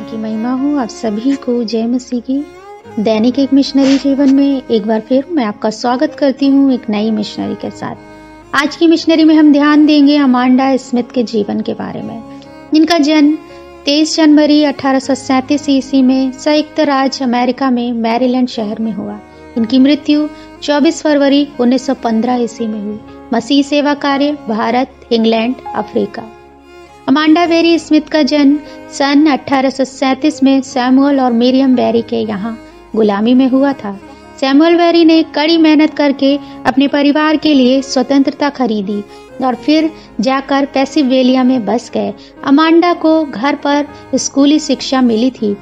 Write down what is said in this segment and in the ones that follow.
की महिमा हो। आप सभी को जय मसीह की। दैनिक एक मिशनरी जीवन में एक बार फिर मैं आपका स्वागत करती हूँ एक नई मिशनरी के साथ। आज की मिशनरी में हम ध्यान देंगे अमांडा स्मिथ के जीवन के बारे में। इनका जन्म 23 जनवरी 1837 ईस्वी में संयुक्त राज्य अमेरिका में मैरीलैंड शहर में हुआ। इनकी मृत्यु 24 फरवरी 1915 ईस्वी में हुई। मसीह सेवा कार्य Bharat, England, Africa. Amanda very Smith का जन्म सन 1837 में सैमुअल और मिरियम वेरी के यहाँ गुलामी में हुआ था। सैमुअल वेरी ने कड़ी मेहनत करके अपने परिवार के लिए स्वतंत्रता खरीदी और फिर जाकर पेंसिल्वेनिया में बस गए। अमांडा को घर पर स्कूली शिक्षा मिली थी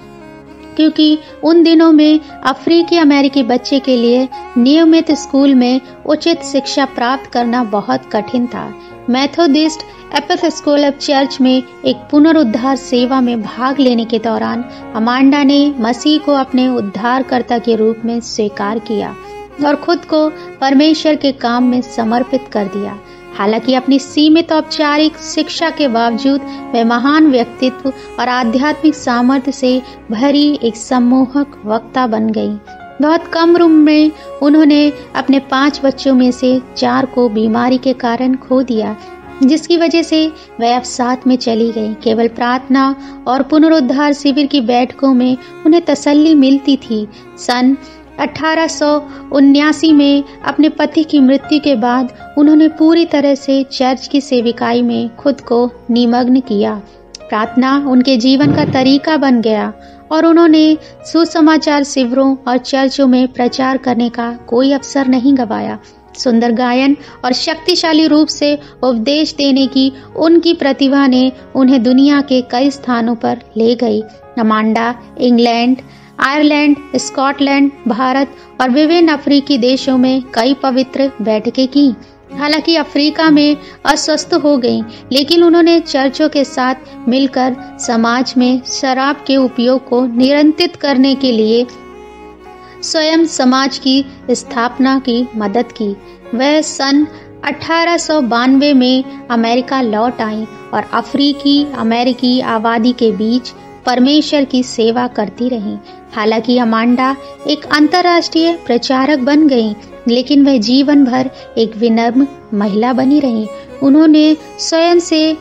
क्योंकि उन दिनों में अफ्रीकी अमेरिकी बच्चे के लिए नियमित स्कूल में उचित शिक्षा प्राप्त करना बहुत कठिन था। मेथोडिस्ट एपिस्कोपल चर्च में एक पुनरुद्धार सेवा में भाग लेने के दौरान अमांडा ने मसीह को अपने उद्धारकर्ता के रूप में स्वीकार किया और खुद को परमेश्वर के काम में समर्पित कर दिया। हालांकि अपनी सीमित औपचारिक शिक्षा के बावजूद वे महान व्यक्तित्व और आध्यात्मिक सामर्थ्य से भरी एक सम्मोहक वक्ता बन गई। बहुत कम उम्र में उन्होंने अपने 5 बच्चों में से 4 को बीमारी के कारण खो दिया, जिसकी वजह से वह अवसाद में चली गई। केवल प्रार्थना और पुनरुद्धार शिविर की बैठकों में उन्हें तसल्ली मिलती थी। सन 1879 में अपने पति की मृत्यु के बाद उन्होंने पूरी तरह से चर्च की सेविकाई में खुद को निमग्न किया। प्रार्थना उनके जीवन का तरीका बन गया और उन्होंने सुसमाचार शिविरों और चर्चों में प्रचार करने का कोई अवसर नहीं गंवाया। सुंदर गायन और शक्तिशाली रूप से उपदेश देने की उनकी प्रतिभा ने उन्हें दुनिया के कई स्थानों पर ले गई। Amanda England, Ireland, Scotland, Bharat और विभिन्न अफ्रीकी देशों में कई पवित्र बैठकें की। हालांकि अफ्रीका में अस्वस्थ हो गई, लेकिन उन्होंने चर्चों के साथ मिलकर समाज में शराब के उपयोग को नियंत्रित करने के लिए स्वयं समाज की स्थापना की मदद की। वह सन 1892 में अमेरिका लौट आई और अफ्रीकी अमेरिकी आबादी के बीच परमेश्वर की सेवा करती रही। हालांकि अमांडा एक अंतर्राष्ट्रीय प्रचारक बन गई, लेकिन वह जीवन भर एक विनम्र महिला बनी रही। उन्होंने स्वयं से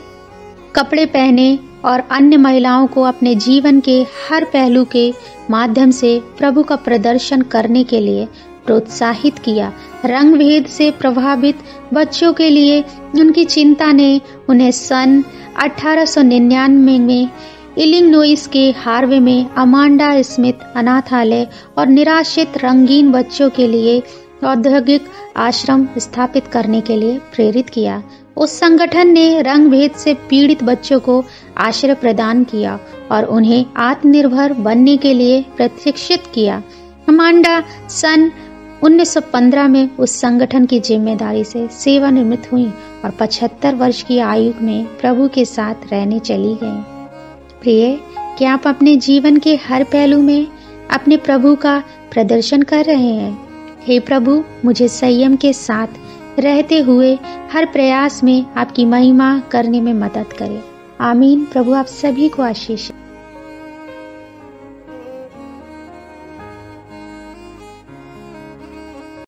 कपड़े पहने और अन्य महिलाओं को अपने जीवन के हर पहलू के माध्यम से प्रभु का प्रदर्शन करने के लिए प्रोत्साहित किया। रंग भेद से प्रभावित बच्चों के लिए उनकी चिंता ने उन्हें सन 1899 में इलिनोइस के हार्वे में अमांडा स्मिथ अनाथालय और निराश्रित रंगीन बच्चों के लिए औद्योगिक आश्रम स्थापित करने के लिए प्रेरित किया। उस संगठन ने रंग भेद से पीड़ित बच्चों को आश्रय प्रदान किया और उन्हें आत्मनिर्भर बनने के लिए प्रशिक्षित किया। अमांडा सन 1915 में उस संगठन की जिम्मेदारी से सेवानिवृत्त हुई और 75 वर्ष की आयु में प्रभु के साथ रहने चली गईं। प्रिय, क्या आप अपने जीवन के हर पहलू में अपने प्रभु का प्रदर्शन कर रहे हैं? हे प्रभु, मुझे संयम के साथ रहते हुए हर प्रयास में आपकी महिमा करने में मदद करें। आमीन। प्रभु आप सभी को आशीष